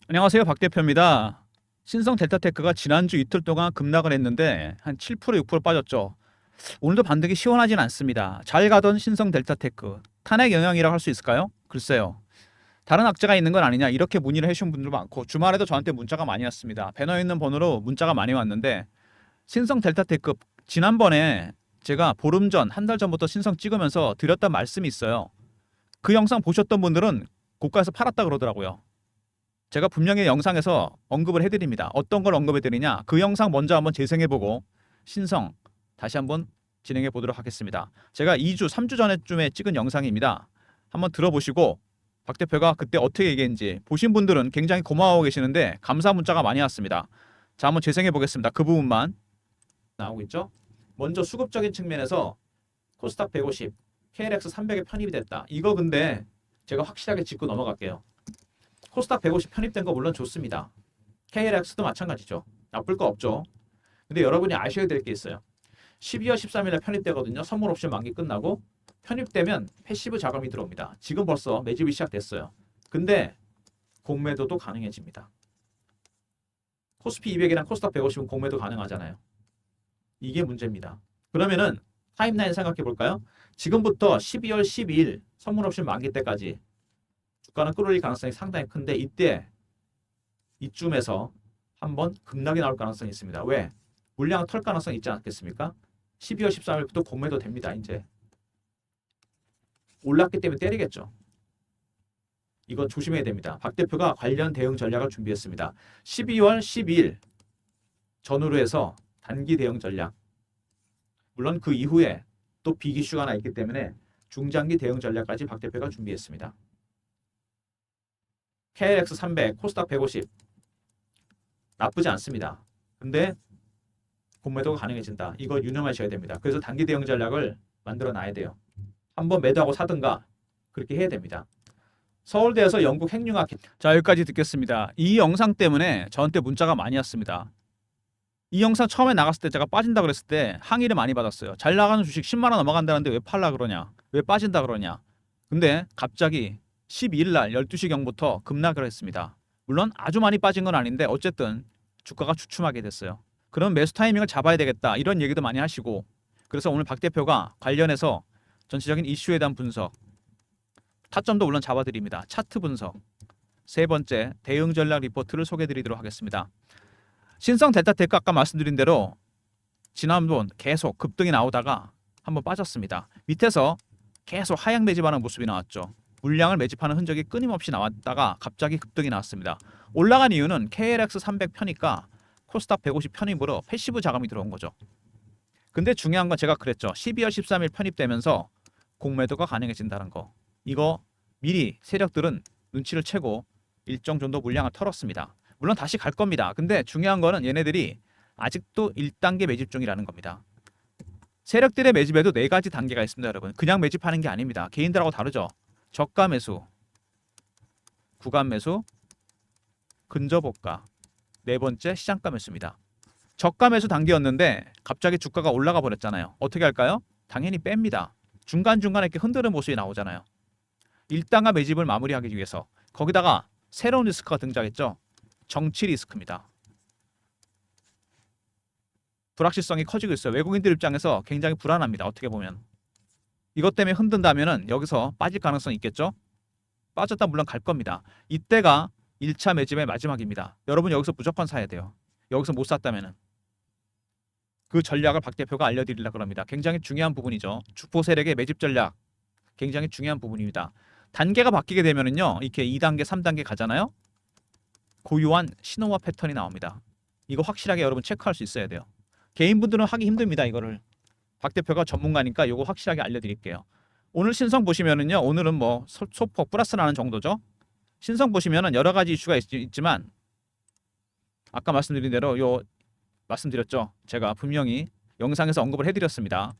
안녕하세요. 박 대표입니다. 신성 델타테크가 지난주 이틀 동안 급락을 했는데 한 7%, 6% 빠졌죠. 오늘도 반등이 시원하진 않습니다. 잘 가던 신성 델타테크 탄핵 영향이라고 할 수 있을까요? 글쎄요. 다른 악재가 있는 건 아니냐 이렇게 문의를 해주신 분들 많고 주말에도 저한테 문자가 많이 왔습니다. 배너 있는 번호로 문자가 많이 왔는데 신성 델타테크 지난번에 제가 보름 전, 한 달 전부터 신성 찍으면서 드렸던 말씀이 있어요. 그 영상 보셨던 분들은 고가에서 팔았다 그러더라고요. 제가 분명히 영상에서 언급을 해드립니다. 어떤 걸 언급해드리냐? 그 영상 먼저 한번 재생해보고 신성 다시 한번 진행해 보도록 하겠습니다. 제가 2주, 3주 전에쯤에 찍은 영상입니다. 한번 들어보시고 박 대표가 그때 어떻게 얘기했는지 보신 분들은 굉장히 고마워하고 계시는데 감사 문자가 많이 왔습니다. 자, 한번 재생해 보겠습니다. 그 부분만 나오고 있죠? 먼저 수급적인 측면에서 코스닥 150, KLX 300에 편입이 됐다. 이거 근데 제가 확실하게 짚고 넘어갈게요. 코스닥 150 편입된 거 물론 좋습니다. KLX도 마찬가지죠. 나쁠 거 없죠. 근데 여러분이 아셔야 될 게 있어요. 12월 13일에 편입되거든요. 선물 옵션 만기 끝나고 편입되면 패시브 자금이 들어옵니다. 지금 벌써 매집이 시작됐어요. 근데 공매도도 가능해집니다. 코스피 200이랑 코스닥 150은 공매도 가능하잖아요. 이게 문제입니다. 그러면은 타임라인 생각해 볼까요? 지금부터 12월 12일 선물 옵션 만기 때까지 주가는 끌어올릴 가능성이 상당히 큰데 이쯤에서 한번 급락이 나올 가능성이 있습니다. 왜? 물량 털 가능성이 있지 않겠습니까? 12월 13일부터 공매도 됩니다. 이제 올랐기 때문에 때리겠죠. 이건 조심해야 됩니다. 박 대표가 관련 대응 전략을 준비했습니다. 12월 12일 전후로 해서 단기 대응 전략. 물론 그 이후에 또 빅이슈가 하나 있기 때문에 중장기 대응 전략까지 박 대표가 준비했습니다. KLX 300, 코스닥 150 나쁘지 않습니다. 근데 공매도가 가능해진다. 이거 유념하셔야 됩니다. 그래서 단기 대응 전략을 만들어 놔야 돼요. 한번 매도하고 사든가 그렇게 해야 됩니다. 서울대에서 영국 핵융합. 자, 여기까지 듣겠습니다. 이 영상 때문에 저한테 문자가 많이 왔습니다. 이 영상 처음에 나갔을 때 제가 빠진다 그랬을 때 항의를 많이 받았어요. 잘 나가는 주식 10만 원 넘어간다는데 왜 팔라 그러냐? 왜 빠진다 그러냐? 근데 갑자기 12일 날 12시경부터 급락을 했습니다. 물론 아주 많이 빠진 건 아닌데 어쨌든 주가가 주춤하게 됐어요. 그럼 매수 타이밍을 잡아야 되겠다. 이런 얘기도 많이 하시고 그래서 오늘 박 대표가 관련해서 전체적인 이슈에 대한 분석, 타점도 물론 잡아드립니다. 차트 분석, 세 번째 대응 전략 리포트를 소개해드리도록 하겠습니다. 신성 델타테크 아까 말씀드린 대로 지난번 계속 급등이 나오다가 한번 빠졌습니다. 밑에서 계속 하향 매집하는 모습이 나왔죠. 물량을 매집하는 흔적이 끊임없이 나왔다가 갑자기 급등이 나왔습니다. 올라간 이유는 KLX 300 편입과 코스닥 150 편입으로 패시브 자금이 들어온 거죠. 근데 중요한 건 제가 그랬죠. 12월 13일 편입되면서 공매도가 가능해진다는 거. 이거 미리 세력들은 눈치를 채고 일정 정도 물량을 털었습니다. 물론 다시 갈 겁니다. 근데 중요한 거는 얘네들이 아직도 1단계 매집 중이라는 겁니다. 세력들의 매집에도 네 가지 단계가 있습니다, 여러분. 그냥 매집하는 게 아닙니다. 개인들하고 다르죠. 저가 매수, 구간 매수, 근접호가, 네 번째 시장가 매수입니다. 저가 매수 단계였는데 갑자기 주가가 올라가 버렸잖아요. 어떻게 할까요? 당연히 뺍니다. 중간중간에 이렇게 흔드는 모습이 나오잖아요. 1단계 매집을 마무리하기 위해서. 거기다가 새로운 리스크가 등장했죠. 정치 리스크입니다. 불확실성이 커지고 있어요. 외국인들 입장에서 굉장히 불안합니다. 어떻게 보면. 이것 때문에 흔든다면 여기서 빠질 가능성이 있겠죠. 빠졌다 물론 갈 겁니다. 이때가 1차 매집의 마지막입니다. 여러분 여기서 무조건 사야 돼요. 여기서 못 샀다면 그 전략을 박 대표가 알려드리려고 합니다. 굉장히 중요한 부분이죠. 주포 세력의 매집 전략 굉장히 중요한 부분입니다. 단계가 바뀌게 되면은요. 이렇게 2단계, 3단계 가잖아요. 고유한 신호와 패턴이 나옵니다. 이거 확실하게 여러분 체크할 수 있어야 돼요. 개인분들은 하기 힘듭니다. 이거를. 박 대표가 전문가니까 이거 확실하게 알려드릴게요. 오늘 신성 보시면은요. 오늘은 뭐 소폭 플러스 나는 정도죠. 신성 보시면은 여러 가지 이슈가 있지만 아까 말씀드린 대로 요 말씀드렸죠. 제가 분명히 영상에서 언급을 해드렸습니다.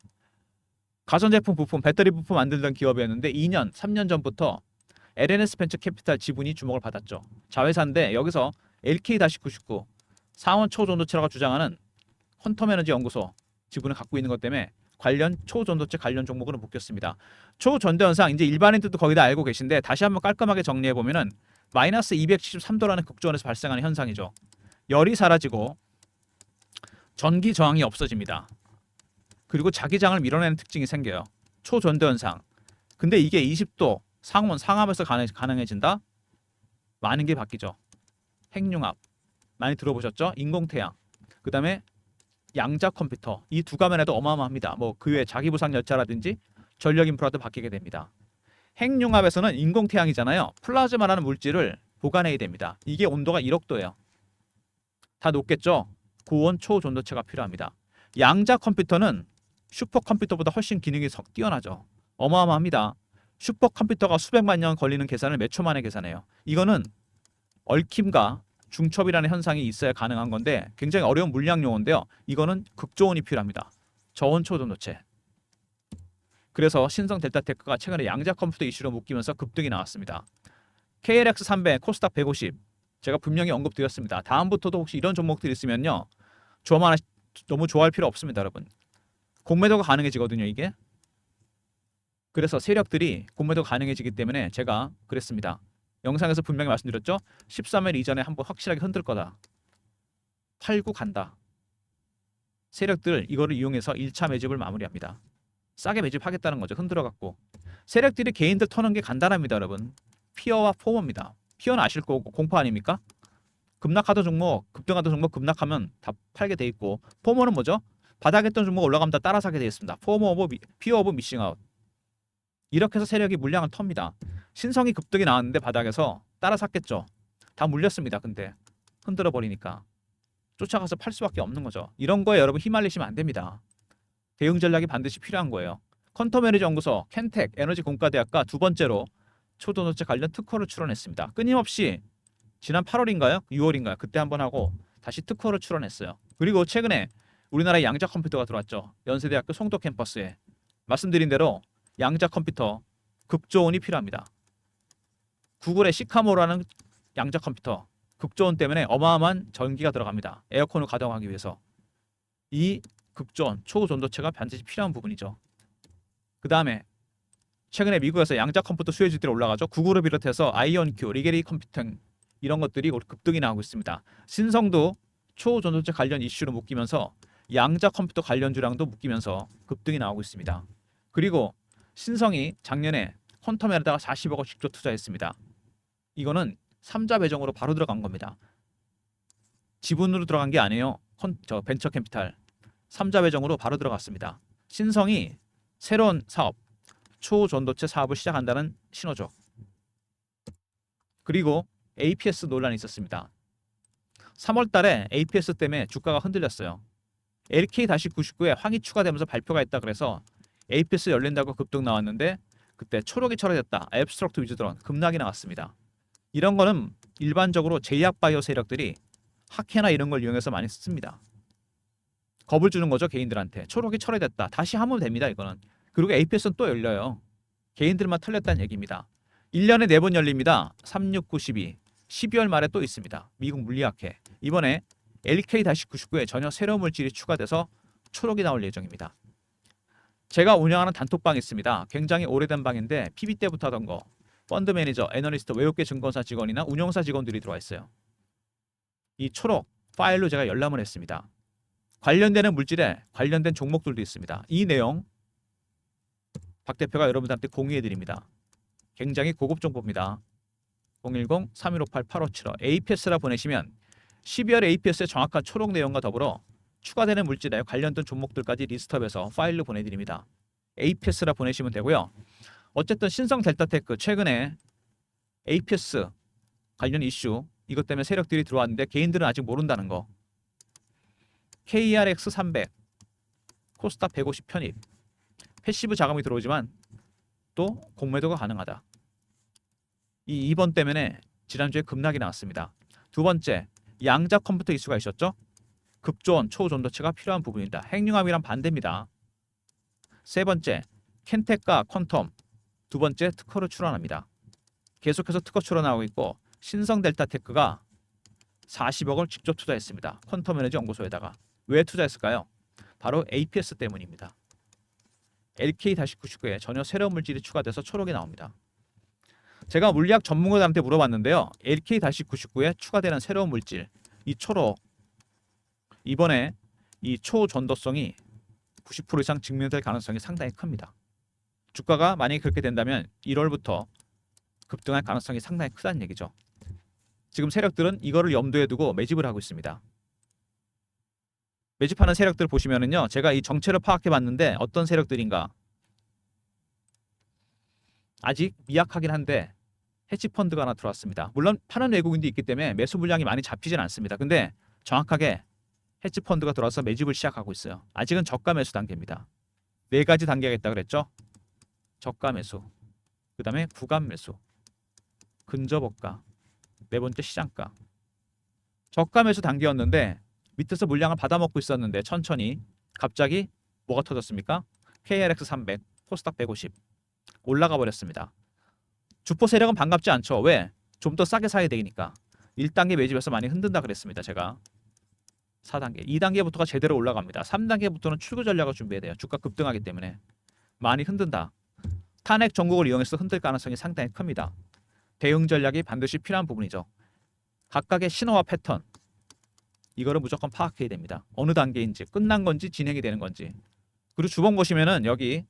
가전제품 부품, 배터리 부품 만들던 기업이었는데 2년, 3년 전부터 LNS 벤처 캐피탈 지분이 주목을 받았죠. 자회사인데 여기서 LK-99 상원 초전도체라고 주장하는 퀀텀에너지 연구소 지분을 갖고 있는 것 때문에 관련 초전도체 관련 종목으로 묶였습니다. 초전도현상 이제 일반인들도 거의 다 알고 계신데 다시 한번 깔끔하게 정리해 보면은 마이너스 273도라는 극저온에서 발생하는 현상이죠. 열이 사라지고 전기 저항이 없어집니다. 그리고 자기장을 밀어내는 특징이 생겨요. 초전도 현상. 근데 이게 20도 상온 상하면서 가능해진다? 많은 게 바뀌죠. 핵융합 많이 들어보셨죠? 인공태양, 그 다음에 양자 컴퓨터, 이 두 가면에도 어마어마합니다. 뭐 그 외에 자기부상 열차라든지 전력 인프라도 바뀌게 됩니다. 핵융합에서는 인공태양이잖아요. 플라즈마라는 물질을 보관해야 됩니다. 이게 온도가 1억 도예요. 다 높겠죠? 고온 초전도체가 필요합니다. 양자 컴퓨터는 슈퍼컴퓨터보다 훨씬 기능이 뛰어나죠. 어마어마합니다. 슈퍼컴퓨터가 수백만 년 걸리는 계산을 몇 초 만에 계산해요. 이거는 얽힘과 중첩이라는 현상이 있어야 가능한 건데 굉장히 어려운 물리학 용어인데요. 이거는 극저온이 필요합니다. 저온 초전도체. 그래서 신성 델타테크가 최근에 양자 컴퓨터 이슈로 묶이면서 급등이 나왔습니다. KLX 300, 코스닥 150 제가 분명히 언급드렸습니다. 다음부터도 혹시 이런 종목들이 있으면요. 너무 좋아할 필요 없습니다, 여러분. 공매도가 가능해지거든요, 이게. 그래서 세력들이 공매도가 가능해지기 때문에 제가 그랬습니다. 영상에서 분명히 말씀드렸죠. 13일 이전에 한번 확실하게 흔들 거다. 팔고 간다. 세력들 이거를 이용해서 1차 매집을 마무리합니다. 싸게 매집하겠다는 거죠. 흔들어 갖고. 세력들이 개인들 터는 게 간단합니다, 여러분. 피어와 포머입니다. 피어는 아실 거고 공포 아닙니까? 급락하던 종목, 급등하던 종목 급락하면 다 팔게 돼 있고, 포머는 뭐죠? 바닥에 있던 종목 올라가면 다 따라 사게 돼 있습니다. 피어 오브 미싱 아웃. 이렇게 해서 세력이 물량을 텁니다. 신성이 급등이 나왔는데 바닥에서 따라 샀겠죠. 다 물렸습니다. 근데 흔들어 버리니까 쫓아가서 팔 수밖에 없는 거죠. 이런 거에 여러분 휘말리시면 안 됩니다. 대응 전략이 반드시 필요한 거예요. 퀀텀에너지 연구소, 켄텍, 에너지 공과대학과 두 번째로 초전도체 관련 특허를 출원했습니다. 끊임없이 지난 8월인가요? 6월인가요? 그때 한번 하고 다시 특허를 출원했어요. 그리고 최근에 우리나라에 양자 컴퓨터가 들어왔죠. 연세대학교 송도 캠퍼스에. 말씀드린 대로 양자 컴퓨터 극저온이 필요합니다. 구글의 시카모라는 양자 컴퓨터 극저온 때문에 어마어마한 전기가 들어갑니다. 에어컨을 가동하기 위해서. 이 극저온 초전도체가 반드시 필요한 부분이죠. 그 다음에 최근에 미국에서 양자 컴퓨터 수혜주들이 올라가죠. 구글을 비롯해서 아이온큐, 리게리 컴퓨팅 이런 것들이 급등이 나오고 있습니다. 신성도 초전도체 관련 이슈로 묶이면서 양자 컴퓨터 관련주랑도 묶이면서 급등이 나오고 있습니다. 그리고 신성이 작년에 퀀텀에다가 40억을 직접 투자했습니다. 이거는 3자 배정으로 바로 들어간 겁니다. 지분으로 들어간 게 아니에요. 벤처 캐피탈 3자 배정으로 바로 들어갔습니다. 신성이 새로운 사업, 초전도체 사업을 시작한다는 신호죠. 그리고 APS 논란이 있었습니다. 3월 달에 APS 때문에 주가가 흔들렸어요. LK-99에 황이 추가되면서 발표가 있다 그래서 APS 열린다고 급등 나왔는데 그때 초록이 철회됐다. 앱스트럭트 위주드론 급락이 나왔습니다. 이런 거는 일반적으로 제약바이오 세력들이 학회나 이런 걸 이용해서 많이 씁니다. 겁을 주는 거죠, 개인들한테. 초록이 철회됐다. 다시 하면 됩니다, 이거는. 그리고 APS는 또 열려요. 개인들만 털렸다는 얘기입니다. 1년에 4번 열립니다. 3, 6, 9, 12. 12월 말에 또 있습니다. 미국 물리학회. 이번에 LK-99에 전혀 새로운 물질이 추가돼서 초록이 나올 예정입니다. 제가 운영하는 단톡방이 있습니다. 굉장히 오래된 방인데 PB 때부터 하던 거. 펀드 매니저, 애널리스트, 외국계 증권사 직원이나 운영사 직원들이 들어와 있어요. 이 초록 파일로 제가 열람을 했습니다. 관련되는 물질에 관련된 종목들도 있습니다. 이 내용 박 대표가 여러분들한테 공유해 드립니다. 굉장히 고급 정보입니다. 010-3158-8575 APS라 보내시면 12월 APS의 정확한 초록 내용과 더불어 추가되는 물질에 관련된 종목들까지 리스트업해서 파일로 보내드립니다. APS라 보내시면 되고요. 어쨌든 신성 델타테크 최근에 APS 관련 이슈 이것 때문에 세력들이 들어왔는데 개인들은 아직 모른다는 거. KRX 300 코스닥 150 편입 패시브 자금이 들어오지만 또 공매도가 가능하다. 이 2번 때문에 지난주에 급락이 나왔습니다. 두 번째 양자 컴퓨터 이슈가 있었죠. 극저온 초전도체가 필요한 부분입니다. 핵융합이란 반대입니다. 세 번째 켄텍과 퀀텀 두 번째 특허를 출원합니다. 계속해서 특허 출원하고 있고 신성 델타테크가 40억을 직접 투자했습니다. 퀀텀 에너지 연구소에다가. 왜 투자했을까요? 바로 APS 때문입니다. LK-99에 전혀 새로운 물질이 추가돼서 초록이 나옵니다. 제가 물리학 전문가들한테 물어봤는데요. LK-99에 추가되는 새로운 물질, 이 초로 이번에 이 초전도성이 90% 이상 증명될 가능성이 상당히 큽니다. 주가가 만약에 그렇게 된다면 1월부터 급등할 가능성이 상당히 크다는 얘기죠. 지금 세력들은 이거를 염두에 두고 매집을 하고 있습니다. 매집하는 세력들 보시면은요. 제가 이 정체를 파악해 봤는데 어떤 세력들인가? 아직 미약하긴 한데 헤지펀드가 하나 들어왔습니다. 물론 파는 외국인도 있기 때문에 매수 물량이 많이 잡히진 않습니다. 근데 정확하게 헤지펀드가 들어와서 매집을 시작하고 있어요. 아직은 저가 매수 단계입니다. 네 가지 단계가 있다고 그랬죠. 저가 매수, 그 다음에 구간 매수, 근접업가, 네 번째 시장가. 저가 매수 단계였는데 밑에서 물량을 받아먹고 있었는데 천천히 갑자기 뭐가 터졌습니까? KRX 300, 코스닥 150 올라가 버렸습니다. 주포 세력은 반갑지 않죠. 왜? 좀 더 싸게 사야 되니까. 1단계 매집에서 많이 흔든다 그랬습니다. 제가 4단계, 2단계부터가 제대로 올라갑니다. 3단계부터는 출구 전략을 준비해야 돼요. 주가 급등하기 때문에 많이 흔든다. 탄핵 정국을 이용해서 흔들 가능성이 상당히 큽니다. 대응 전략이 반드시 필요한 부분이죠. 각각의 신호와 패턴 이거를 무조건 파악해야 됩니다. 어느 단계인지, 끝난 건지 진행이 되는 건지. 그리고 주봉 보시면은 여기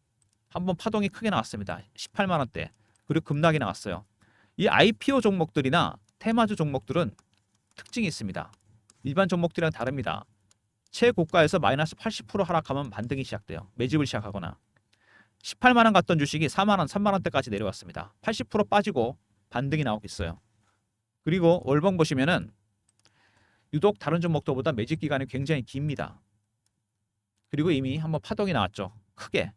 한번 파동이 크게 나왔습니다. 18만 원대. 그리고 급락이 나왔어요. 이 IPO 종목들이나 테마주 종목들은 특징이 있습니다. 일반 종목들이랑 다릅니다. 최고가에서 마이너스 80% 하락하면 반등이 시작돼요. 매집을 시작하거나 18만 원 갔던 주식이 4만 원, 3만 원대까지 내려왔습니다. 80% 빠지고 반등이 나오고 있어요. 그리고 월봉 보시면은 유독 다른 종목들보다 매집 기간이 굉장히 깁니다. 그리고 이미 한번 파동이 나왔죠. 크게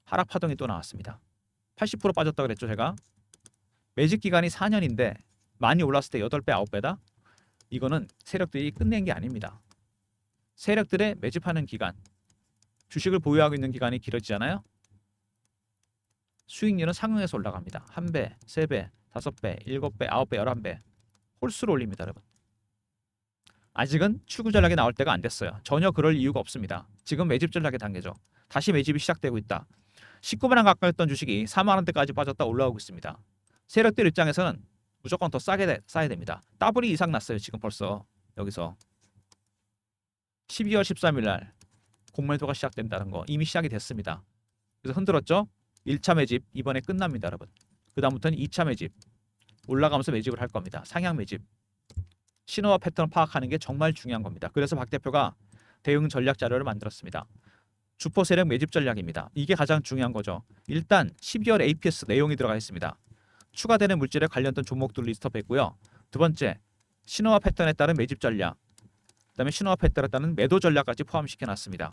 하락 파동이 또 나왔습니다. 80% 빠졌다고 그랬죠, 제가. 매집 기간이 4년인데 많이 올랐을 때 8배, 9배다? 이거는 세력들이 끝낸 게 아닙니다. 세력들의 매집하는 기간, 주식을 보유하고 있는 기간이 길어지잖아요. 수익률은 상응해서 올라갑니다. 1배, 3배, 5배, 7배, 9배, 11배 홀수로 올립니다, 여러분. 아직은 출구 전략이 나올 때가 안 됐어요. 전혀 그럴 이유가 없습니다. 지금 매집 전략의 단계죠. 다시 매집이 시작되고 있다. 19만 원 가까이였던 주식이 4만 원대까지 빠졌다 올라오고 있습니다. 세력들 입장에서는 무조건 더 싸게 싸야 됩니다. 더블이 이상 났어요. 지금 벌써 여기서 12월 13일 날 공매도가 시작된다는 거 이미 시작이 됐습니다. 그래서 흔들었죠. 1차 매집 이번에 끝납니다, 여러분. 그 다음부터는 2차 매집 올라가면서 매집을 할 겁니다. 상향 매집. 신호와 패턴을 파악하는 게 정말 중요한 겁니다. 그래서 박 대표가 대응 전략 자료를 만들었습니다. 주포 세력 매집 전략입니다. 이게 가장 중요한 거죠. 일단 12월 APS 내용이 들어가 있습니다. 추가되는 물질에 관련된 종목들 리스트업했고요. 두 번째, 신호와 패턴에 따른 매집 전략, 그다음에 신호와 패턴에 따른 매도 전략까지 포함시켜놨습니다.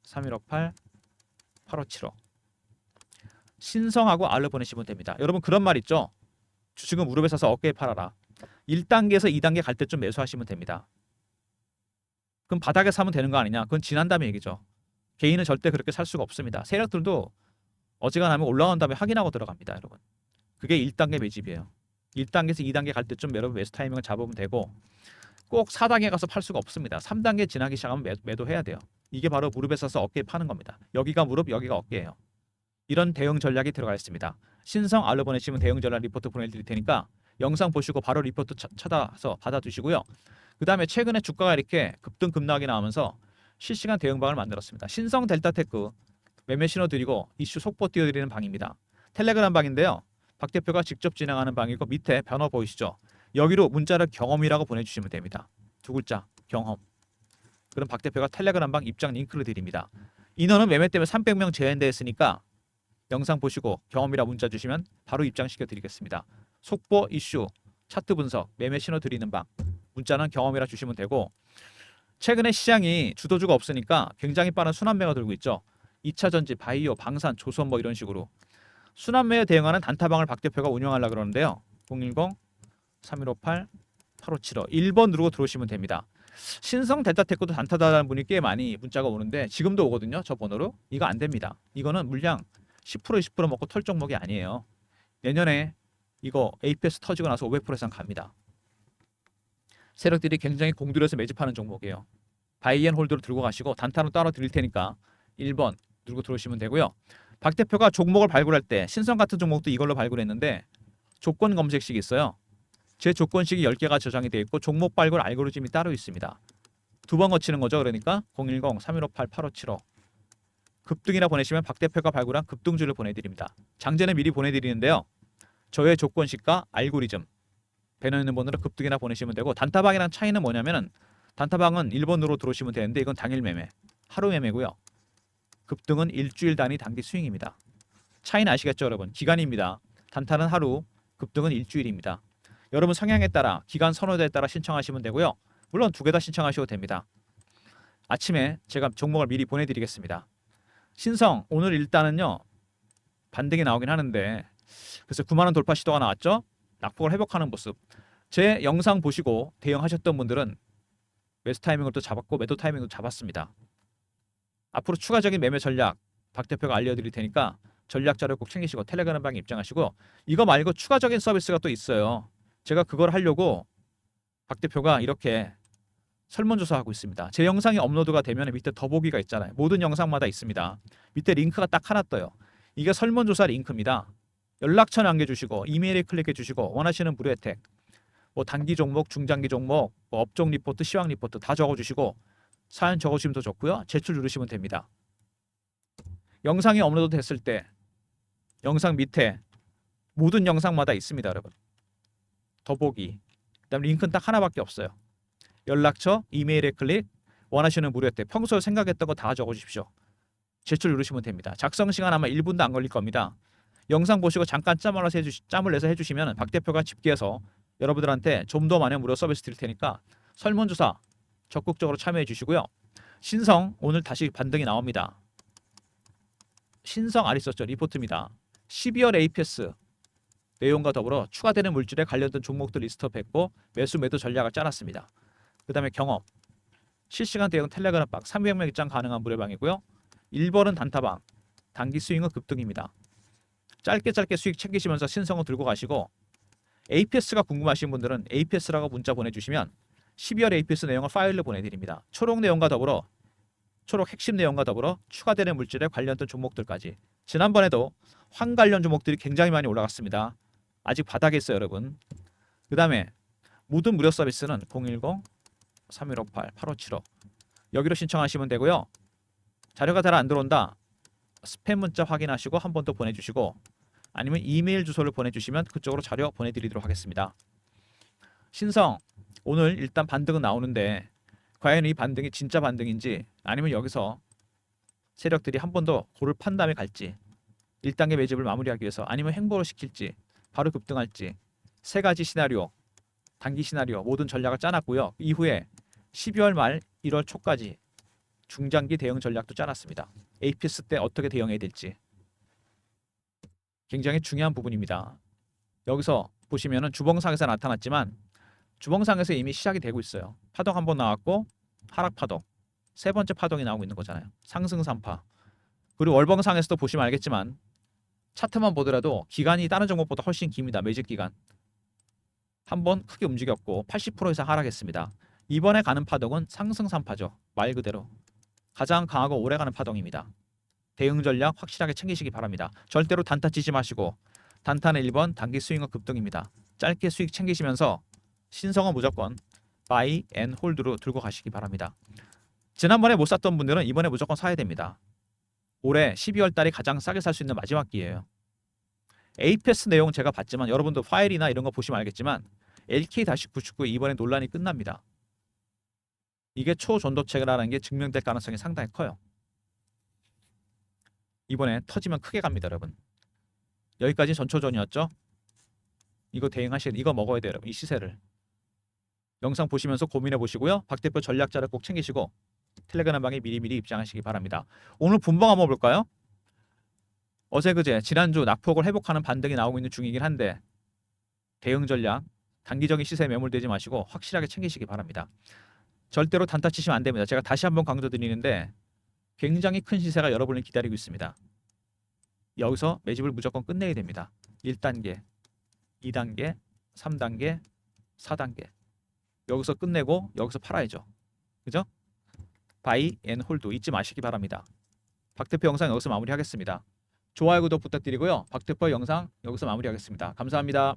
010-3158-8575 신성하고 R로 보내시면 됩니다. 여러분 그런 말 있죠? 주식은 무릎에 서서 어깨에 팔아라. 1단계에서 2단계 갈 때쯤 매수하시면 됩니다. 그럼 바닥에 사면 되는 거 아니냐? 그건 지난다는 얘기죠. 개인은 절대 그렇게 살 수가 없습니다. 세력들도 어지간하면 올라온 다음에 확인하고 들어갑니다, 여러분. 그게 1단계 매집이에요. 1단계에서 2단계 갈 때쯤 여러분 매수 타이밍을 잡으면 되고 꼭 4단계 가서 팔 수가 없습니다. 3단계 지나기 시작하면 매도해야 돼요. 이게 바로 무릎에 서서 어깨에 파는 겁니다. 여기가 무릎, 여기가 어깨예요. 이런 대응 전략이 들어가 있습니다. 신성 R로 보내시면 대응 전략 리포트 보내드릴 테니까 영상 보시고 바로 리포트 찾아서 받아두시고요. 그 다음에 최근에 주가가 이렇게 급등 급락이 나오면서 실시간 대응방을 만들었습니다. 신성 델타테크 매매 신호 드리고 이슈 속보 띄워드리는 방입니다. 텔레그램 방인데요. 박 대표가 직접 진행하는 방이고 밑에 번호 보이시죠? 여기로 문자를 경험이라고 보내주시면 됩니다. 2글자 경험. 그럼 박 대표가 텔레그램 방 입장 링크를 드립니다. 인원은 매매 때문에 300명 제한되어 있으니까 영상 보시고 경험이라 문자 주시면 바로 입장시켜 드리겠습니다. 속보 이슈 차트 분석 매매 신호 드리는 방 문자는 경험이라 주시면 되고 최근에 시장이 주도주가 없으니까 굉장히 빠른 순환매가 들고 있죠. 2차 전지, 바이오, 방산, 조선 뭐 이런 식으로 순환매에 대응하는 단타방을 박 대표가 운영하려고 그러는데요. 010-3158-8575 1번 누르고 들어오시면 됩니다. 신성 델타테크도 단타다라는 분이 꽤 많이 문자가 오는데 지금도 오거든요. 저 번호로. 이거 안 됩니다. 이거는 물량 10% 20% 먹고 털 종목이 아니에요. 내년에 이거 APS 터지고 나서 500% 이상 갑니다. 세력들이 굉장히 공들여서 매집하는 종목이에요. 바이앤홀드로 들고 가시고 단타로 따로 드릴 테니까 1번 누르고 들어오시면 되고요. 박 대표가 종목을 발굴할 때 신성 같은 종목도 이걸로 발굴했는데 조건 검색식이 있어요. 제 조건식이 10개가 저장이 되어 있고 종목 발굴 알고리즘이 따로 있습니다. 두 번 거치는 거죠. 그러니까 010-3158-8575 급등이라 보내시면 박 대표가 발굴한 급등주를 보내드립니다. 장제는 미리 보내드리는데요. 저의 조건식과 알고리즘 배너 있는 번호로 급등이나 보내시면 되고 단타방이랑 차이는 뭐냐면은 단타방은 1번으로 들어오시면 되는데 이건 당일 매매, 하루 매매고요. 급등은 일주일 단위 단기 스윙입니다. 차이는 아시겠죠, 여러분? 기간입니다. 단타는 하루, 급등은 일주일입니다. 여러분 성향에 따라 기간 선호도에 따라 신청하시면 되고요. 물론 두 개 다 신청하셔도 됩니다. 아침에 제가 종목을 미리 보내드리겠습니다. 신성 오늘 일단은요 반등이 나오긴 하는데 그래서 9만 원 돌파 시도가 나왔죠. 낙폭을 회복하는 모습. 제 영상 보시고 대응하셨던 분들은 매수 타이밍을 또 잡았고 매도 타이밍도 잡았습니다. 앞으로 추가적인 매매 전략 박 대표가 알려드릴 테니까 전략 자료 꼭 챙기시고 텔레그램 방에 입장하시고 이거 말고 추가적인 서비스가 또 있어요. 제가 그걸 하려고 박 대표가 이렇게 설문조사하고 있습니다. 제 영상이 업로드가 되면 밑에 더보기가 있잖아요. 모든 영상마다 있습니다. 밑에 링크가 딱 하나 떠요. 이게 설문조사 링크입니다. 연락처 남겨주시고 이메일에 클릭해 주시고 원하시는 무료 혜택 뭐 단기 종목, 중장기 종목, 뭐 업종 리포트, 시황 리포트 다 적어주시고 사연 적어주시면 더 좋고요. 제출 누르시면 됩니다. 영상이 업로드 됐을 때 영상 밑에 모든 영상마다 있습니다. 여러분. 더보기 그다음 링크는 딱 하나밖에 없어요. 연락처, 이메일에 클릭, 원하시는 무료 혜택 평소에 생각했던 거 다 적어주십시오. 제출 누르시면 됩니다. 작성 시간 아마 1분도 안 걸릴 겁니다. 영상 보시고 잠깐 짬을 내서 해주시면 박 대표가 집계해서 여러분들한테 좀 더 많은 무료 서비스 드릴 테니까 설문조사 적극적으로 참여해 주시고요. 신성 오늘 다시 반등이 나옵니다. 신성 있었죠. 리포트입니다. 12월 APS 내용과 더불어 추가되는 물질에 관련된 종목들 리스트업했고 매수 매도 전략을 짜놨습니다. 그 다음에 경험 실시간 대응 텔레그램 방 300명 입장 가능한 무료방이고요. 1번은 단타방 단기 스윙은 급등입니다. 짧게 수익 챙기시면서 신성을 들고 가시고 APS가 궁금하신 분들은 APS라고 문자 보내주시면 12월 APS 내용을 파일로 보내드립니다. 초록 내용과 더불어 초록 핵심 내용과 더불어 추가되는 물질에 관련된 종목들까지 지난번에도 황 관련 종목들이 굉장히 많이 올라갔습니다. 아직 바닥에 있어요 여러분. 그 다음에 모든 무료 서비스는 010-3158-8575 여기로 신청하시면 되고요. 자료가 잘 안 들어온다. 스팸 문자 확인하시고 한 번 더 보내주시고 아니면 이메일 주소를 보내주시면 그쪽으로 자료 보내드리도록 하겠습니다. 신성 오늘 일단 반등은 나오는데 과연 이 반등이 진짜 반등인지 아니면 여기서 세력들이 한 번 더 고를 판 다음에 갈지 1단계 매집을 마무리하기 위해서 아니면 행보를 시킬지 바로 급등할지 세 가지 시나리오 단기 시나리오 모든 전략을 짜놨고요. 이후에 12월 말 1월 초까지 중장기 대응 전략도 짜놨습니다. APS 때 어떻게 대응해야 될지 굉장히 중요한 부분입니다. 여기서 보시면은 주봉상에서 나타났지만 주봉상에서 이미 시작이 되고 있어요. 파동 한번 나왔고 하락 파동 세 번째 파동이 나오고 있는 거잖아요. 상승 3파 그리고 월봉상에서도 보시면 알겠지만 차트만 보더라도 기간이 다른 종목보다 훨씬 깁니다. 매집 기간 한번 크게 움직였고 80% 이상 하락했습니다. 이번에 가는 파동은 상승 3파죠. 말 그대로 가장 강하고 오래가는 파동입니다. 대응 전략 확실하게 챙기시기 바랍니다. 절대로 단타 치지 마시고 단타는 1번 단기 스윙은 급등입니다. 짧게 수익 챙기시면서 신성은 무조건 바이 앤 홀드로 들고 가시기 바랍니다. 지난번에 못 샀던 분들은 이번에 무조건 사야 됩니다. 올해 12월 달이 가장 싸게 살 수 있는 마지막 기회예요. APS 내용 제가 봤지만 여러분도 파일이나 이런 거 보시면 알겠지만 LK-99 이번에 논란이 끝납니다. 이게 초전도체라는 게 증명될 가능성이 상당히 커요. 이번에 터지면 크게 갑니다, 여러분. 여기까지 전초전이었죠. 이거 대응하셔야 이거 먹어야 돼요, 여러분. 이 시세를. 영상 보시면서 고민해 보시고요. 박 대표 전략자를 꼭 챙기시고 텔레그램 방에 미리미리 입장하시기 바랍니다. 오늘 분봉 한번 볼까요? 어제 그제 지난주 낙폭을 회복하는 반등이 나오고 있는 중이긴 한데 대응 전략 단기적인 시세에 매몰되지 마시고 확실하게 챙기시기 바랍니다. 절대로 단타 치시면 안 됩니다. 제가 다시 한번 강조드리는데 굉장히 큰 시세가 여러분을 기다리고 있습니다. 여기서 매집을 무조건 끝내야 됩니다. 1단계, 2단계, 3단계, 4단계 여기서 끝내고 여기서 팔아야죠. 그죠? 바이 앤 홀드 잊지 마시기 바랍니다. 박 대표 영상 여기서 마무리하겠습니다. 좋아요 구독 부탁드리고요. 박대포 영상 여기서 마무리하겠습니다. 감사합니다.